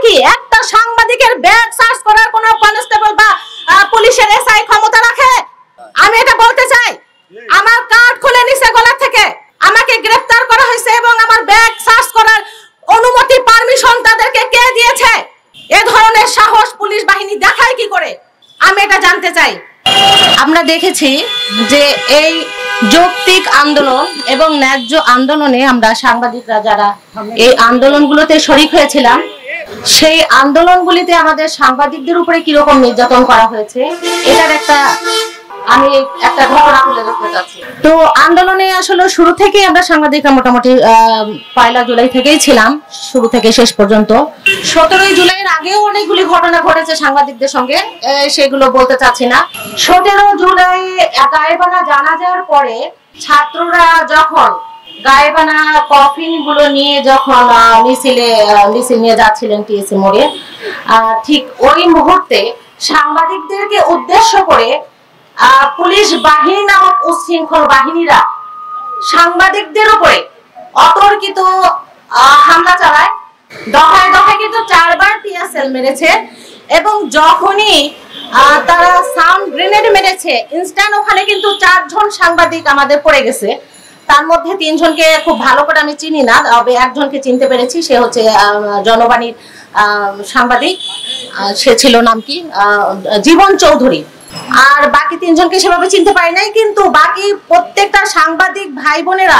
কি একটা সাংবাদিকের ব্যাগ সার্চ করার কোনো কনস্টেবল বা পুলিশের এসআই ক্ষমতা রাখে? আমি এটা বলতে চাই, আমার কার্ড খুলে নিছে গলা থেকে, আমাকে গ্রেফতার করা হয়েছে এবং আমার ব্যাগ সার্চ করার অনুমতি পারমিশন তাদেরকে কে দিয়েছে? এ ধরনের সাহস পুলিশ বাহিনী দেখায় কি করে? আমি এটা জানতে চাই। আমরা দেখেছি যে এই যৌক্তিক আন্দোলন এবং ন্যায্য আন্দোলনে আমরা সাংবাদিকরা যারা এই আন্দোলনগুলোতে শরীক হয়েছিলাম, সেই আন্দোলনগুলিতে আমাদের সাংবাদিকদের উপরে কিরকম নির্যাতন করা হয়েছে এটার আমি একটা ঘটনা তুলে ধরতে চাচ্ছি। তো আন্দোলনে আসলে শুরু থেকেই আমরা সাংবাদিকরা মোটামুটি 1 জুলাই থেকেই ছিলাম, শুরু থেকে শেষ পর্যন্ত। 17 জুলাইয়ের আগেও অনেকগুলি ঘটনা ঘটেছে সাংবাদিকদের সঙ্গে, সেগুলো বলতে চাচ্ছি না। 17 জুলাই গায়েবানা জানাজার পরে ছাত্ররা যখন গায়েবানা কফিন গুলো নিয়ে যখন মিছিল নিয়ে যাচ্ছিলেন টিএসসি মোড়ে, ঠিক ওই মুহূর্তে সাংবাদিকদেরকে উদ্দেশ্য করে পুলিশ বাহিনী নামক উচ্ছৃঙ্খল বাহিনীরা সাংবাদিকদের উপরে অতর্কিত হামলা চালায়। দফায় দফায় কিন্তু 4 বার টিয়ারশেল মেরেছে এবং যখনই তারা সাউন্ড গ্রেনেড মেরেছে ইনস্ট্যান্ট ওখানে কিন্তু 4 জন সাংবাদিক আমাদের পড়ে গেছে। তার মধ্যে 3 জনকে খুব ভালো করে আমি চিনি না, তবে একজনকে চিনতে পেরেছি, সে হচ্ছে জনবাণীর সাংবাদিক, সে ছিল নাম কি জীবন চৌধুরী। আর বাকি 3 জনকে সেভাবে চিনতে পারি নাই, কিন্তু বাকি প্রত্যেকটা সাংবাদিক ভাই বোনেরা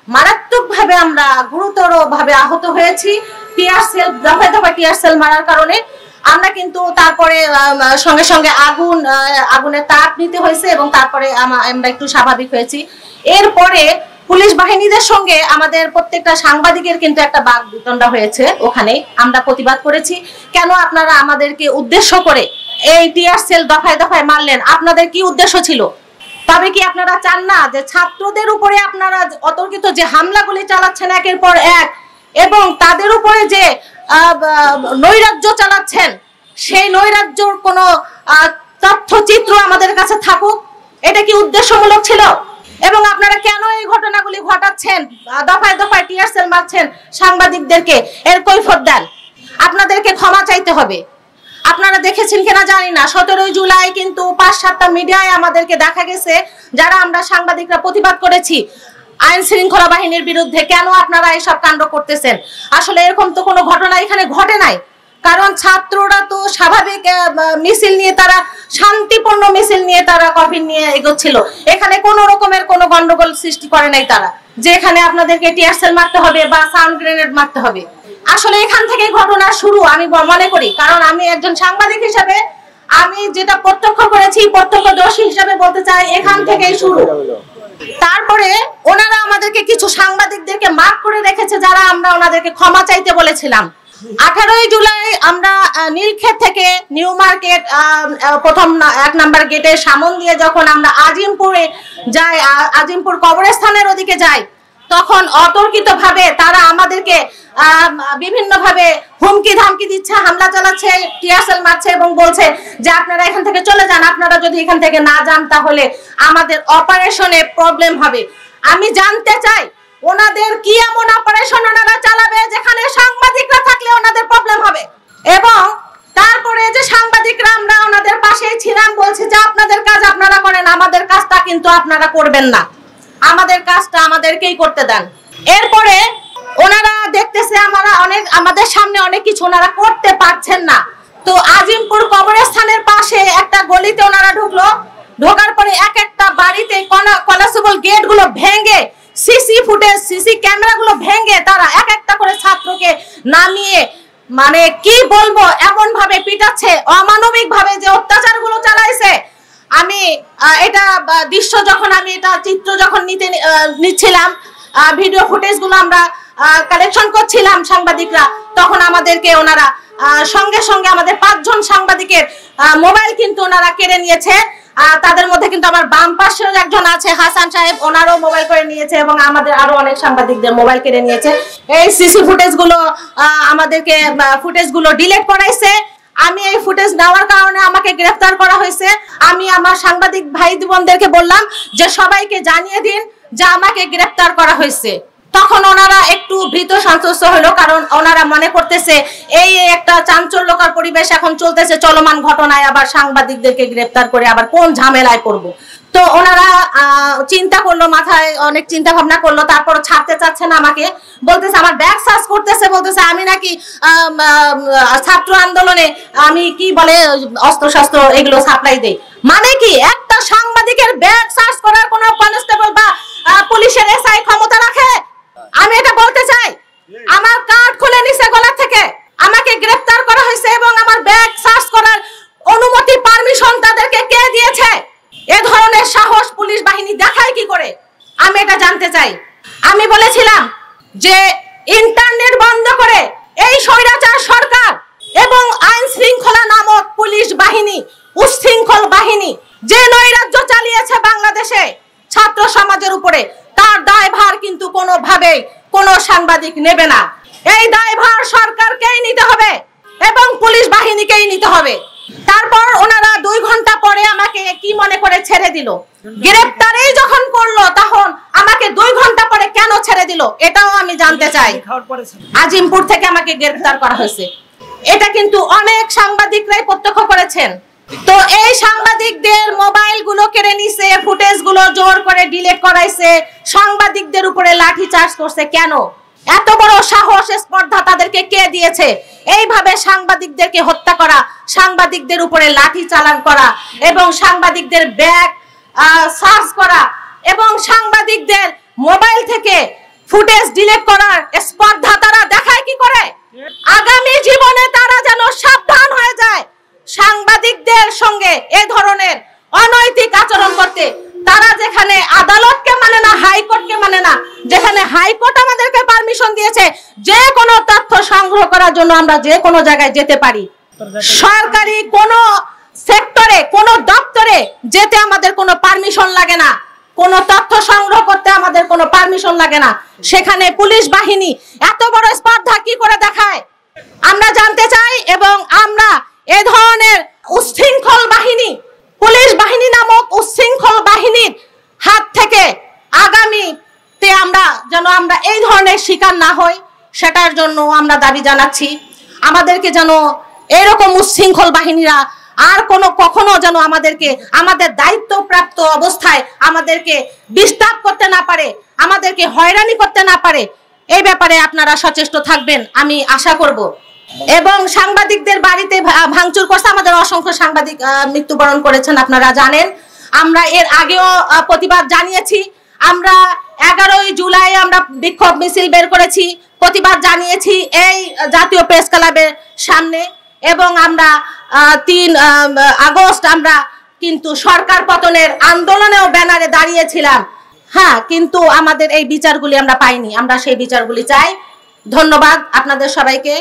মারাত্মকভাবে আমরা গুরুতরভাবে আহত হয়েছি টিয়ারশেল, দফায় দফায় টিয়ারশেল মারার কারণে। আমরা কিন্তু তারপরে সঙ্গে সঙ্গে আগুনের তাপ নিতে হয়েছে এবং তারপরে আমরা একটু স্বাভাবিক হয়েছি। এরপরে পুলিশ বাহিনীদের সঙ্গে আমাদের প্রত্যেকটা সাংবাদিকের কিন্তু একটা বাকবিতণ্ডা হয়েছে, ওখানে আমরা প্রতিবাদ করেছি। কেন আপনারা আমাদেরকে উদ্দেশ্য করে এই টিয়ারশেল দফায় দফায় মারলেন? আপনাদের কি উদ্দেশ্য ছিল? তবে কি আপনারা চান না যে ছাত্রদের উপরে আপনারা অতর্কিত যে হামলাগুলি চালাচ্ছেন একের পর এক এবং তাদের উপরে যে নৈরাজ্য চালাচ্ছেন, সেই নৈরাজ্যর কোনো তথ্যচিত্র আমাদের কাছে থাকুক? এটা কি উদ্দেশ্যমূলক ছিল? এবং আপনারা কেন এই ঘটনাগুলি ঘটাচ্ছেন, দফায় দফায় টিয়ারশেল মারছেন সাংবাদিকদেরকে? এর কৈফিয়ত দেন। আপনাদেরকে ক্ষমা চাইতে হবে। আপনারা দেখেছেন কিনা জানি না, 17 জুলাই কিন্তু 5-7টা মিডিয়ায় আমাদেরকে দেখা গেছে যারা আমরা সাংবাদিকরা প্রতিবাদ করেছি আইন শৃঙ্খলা বাহিনীর বিরুদ্ধে। কেন আপনারা এইসব কাণ্ড করতেছেন? আসলে এরকম তো কোনো ঘটনা এখানে ঘটে নাই, কারণ ছাত্ররা তো স্বাভাবিক মিছিল নিয়ে, তারা শান্তিপূর্ণ মিছিল নিয়ে তারা কফিন নিয়ে এগোচ্ছিল। এখানে কোনো রকমের কোনো গন্ডগোল সৃষ্টি করে নাই তারা, যে এখানে আপনাদেরকে টিয়ারশেল মারতে হবে বা সাউন্ড গ্রেনেড মারতে হবে। আসলে এখান থেকে ঘটনা শুরু আমি মনে করি, কারণ আমি একজন সাংবাদিক হিসেবে আমি যেটা প্রত্যক্ষ করেছি, প্রত্যক্ষদর্শী হিসেবে বলতে চাই এখান থেকেই শুরু। তারপরে ওনারা আমাদেরকে কিছু সাংবাদিকদেরকে মার্ক করে রেখেছে যারা আমরা ওনাদেরকে ক্ষমা চাইতে বলেছিলাম। 18 জুলাই আমরা নীলক্ষেত থেকে নিউ মার্কেট প্রথম 1 নাম্বার গেটের সামন দিয়ে যখন আমরা আজিমপুরে যাই, আজিমপুর কবরস্থানের ওদিকে যাই, তখন অতর্কিতভাবে তারা আমাদেরকে বিভিন্নভাবে হুমকি ধামকি দিচ্ছে, হামলা চালাচ্ছে, টিয়ারশেল মারছে এবং বলছে যে আপনারা এখান থেকে চলে যান, আপনারা যদি এখান থেকে না যান তাহলে আমাদের অপারেশনে প্রবলেম হবে। আমি জানতে চাই ওনাদের কি এমন অপারেশন ওনারা চালাবে যেখানে সাংবাদিকরা থাকলে ওনাদের প্রবলেম হবে? এবং তারপরে যে সাংবাদিকরা আমরা ওনাদের পাশেই ছিলাম, বলছি যে আপনাদের কাজ আপনারা করেন, আমাদের কাজটা কিন্তু আপনারা করবেন না, আমাদের কাজটা আমাদেরকেই করতে দেন। এরপরে ওনারা দেখতেছে আমাদের সামনে অনেক কিছু ওনারা করতে পারছেন না, তো আজিমপুর কবরস্থানের পাশে একটা গলিতে ওনারা ঢুকলো। ঢোকার পরে এক একটা বাড়িতে কলাসেবল গেট গুলো ভেঙে, সিসি ক্যামেরা গুলো ভেঙে তারা এক একটা করে ছাত্রকে নামিয়ে, মানে কি বলবো, এমন ভাবে পিটাচ্ছে, অমানবিক ভাবে যে অত্যাচার গুলো চালাইছে। আমি এটা দৃশ্য যখন আমি এটা চিত্র যখন নিচ্ছিলাম, ভিডিও ফুটেজ গুলো আমরা কালেকশন করছিলাম সাংবাদিকরা, তখন আমাদেরকে ওনারা সঙ্গে সঙ্গে আমাদের 5 জন সাংবাদিকের মোবাইল কিন্তু ওনারা কেড়ে নিয়েছে। তাদের মধ্যে কিন্তু আমার বাম পাশেও একজন আছে হাসান সাহেব, ওনারও মোবাইল করে নিয়েছে এবং আমাদের আরো অনেক সাংবাদিকদের মোবাইল কেড়ে নিয়েছে। এই সিসি ফুটেজ গুলো আমাদেরকে ফুটেজ গুলো ডিলিট করাইছে। আমি এই ফুটেজ নেওয়ার কারণে আমাকে গ্রেফতার করা হয়েছে। আমি আমার সাংবাদিক ভাই বোনদেরকে বললাম যে সবাইকে জানিয়ে দিন যে আমাকে গ্রেফতার করা হয়েছে। তখন ওনারা একটু ভীত সন্ত্রস্ত হলো, কারণ ওনারা মনে করতেছে এই একটা চাঞ্চল্যকর পরিবেশ এখন চলতেছে, চলমান ঘটনায় আবার সাংবাদিকদেরকে গ্রেফতার করে আবার কোন ঝামেলায় পড়বো। তো ওনারা চিন্তা করলো, মাথায় অনেক চিন্তা ভাবনা করলো, তারপর ছাড়তে চাচ্ছে না আমাকে, বলতেছে আমার ব্যাগ সার্চ করতেছে, বলতেছে আমি নাকি ছাত্র আন্দোলনে আমি কি বলে অস্ত্র শস্ত্র এগুলো সাপ্লাই দেই। মানে কি একটা সাংবাদিকের ব্যাগ সার্চ করার কোনো কনস্টেবল বা পুলিশের এসআই ক্ষমতা রাখে? আমি এটা বলতে চাই, আমার কার্ড খুলে নিছে গলা থেকে, আমাকে গ্রেফতার করা হয়েছে এবং আমার ব্যাগ সার্চ করার অনুমতি পারমিশন তাদেরকে কে দিয়েছে? এ ধরনের সাহস পুলিশ বাহিনী দেখায় কি করে আমি এটা জানতে চাই। আমি বলেছিলাম যে ইন্টারনেট বন্ধ করে এই স্বৈরাচার সরকার এবং আইন শৃঙ্খলা নামক পুলিশ বাহিনী, উচ্ছৃঙ্খল বাহিনী যে নৈরাজ্য চালিয়েছে বাংলাদেশে ছাত্র সমাজের উপরে, তার দায়ভার কিন্তু কোনোভাবেই কোনো সাংবাদিক নেবে না। এই দায়ভার সরকারকেই নিতে হবে এবং পুলিশ বাহিনীকেই নিতে হবে। তারপর ওনারা 2 ঘন্টা পরে আমাকে কি মনে করে ছেড়ে দিল? গ্রেফতারই যখন করলো তখন আমাকে 2 ঘন্টা পরে কেন ছেড়ে দিল এটাও আমি জানতে চাই। আজিমপুর থেকে আমাকে গ্রেফতার করা হয়েছে, এটা কিন্তু অনেক সাংবাদিকরাই প্রত্যক্ষ করেছেন। তো এই সাংবাদিকদের মোবাইল গুলো কেড়ে নিছে, ফুটেজ গুলো জোর করে ডিলিট করাইছে, সাংবাদিকদের উপরে লাঠি চার্জ করছে। কেন? এত বড় সাহস স্পর্ধা তাদেরকে কে দিয়েছে এইভাবে সাংবাদিকদেরকে হত্যা করা, সাংবাদিকদের উপরে লাঠি চালান করা এবং সাংবাদিকদের ব্যাগ সার্চ করা এবং সাংবাদিকদের মোবাইল থেকে ফুটেজ ডিলিট করার স্পর্ধা তারা দেখায় কি করে? আগামী জীবনে তারা যেন সাবধান হয়ে যায় সাংবাদিকদের সঙ্গে এ ধরনের অনৈতিক আচরণ করতে। তারা যেখানে আদালতকে মানে না, হাইকোর্টকে মানে না, যেখানে হাইকোর্ট আমাদেরকে পারমিশন দিয়েছে যে কোনো তথ্য সংগ্রহ করার জন্য আমরা যে কোনো জায়গায় যেতে পারি, সরকারি কোনো সেক্টরে কোনো দপ্তরে যেতে আমাদের কোনো পারমিশন লাগে না, কোনো তথ্য সংগ্রহ করতে আমাদের কোনো পারমিশন লাগে না, সেখানে পুলিশ বাহিনী এত বড় স্পর্ধা কি করে দেখায় আমরা জানতে চাই। এবং আমরা এ ধরনের উচ্ছৃঙ্খল বাহিনী, পুলিশ বাহিনী নামক উচ্ছৃঙ্খল বাহিনীর হাত থেকে আগামীতে আমরা এই ধরনের শিকার না হই, সেটার জন্য আমরা দাবি জানাচ্ছি। আমাদেরকে যেন এরকম উচ্ছৃঙ্খল বাহিনীরা আর কখনো যেন আমাদেরকে আমাদের দায়িত্বপ্রাপ্ত অবস্থায় আমাদেরকে ডিস্টার্ব করতে না পারে, আমাদেরকে হয়রানি করতে না পারে, এই ব্যাপারে আপনারা সচেষ্ট থাকবেন আমি আশা করব। এবং সাংবাদিকদের বাড়িতে ভাঙচুর করছে, আমাদের অসংখ্য সাংবাদিক মৃত্যুবরণ করেছেন আপনারা জানেন। আমরা এর আগেও প্রতিবাদ জানিয়েছি, আমরা 11ই জুলাই আমরা বিক্ষোভ মিছিল বের করেছি, প্রতিবাদ জানিয়েছি এই জাতীয় প্রেস ক্লাবের সামনে, এবং আমরা 3 আগস্ট আমরা কিন্তু সরকার পতনের আন্দোলনেও ব্যানারে দাঁড়িয়েছিলাম। হ্যাঁ, কিন্তু আমাদের এই বিচারগুলি আমরা পাইনি, আমরা সেই বিচারগুলি চাই। ধন্যবাদ আপনাদের সবাইকে।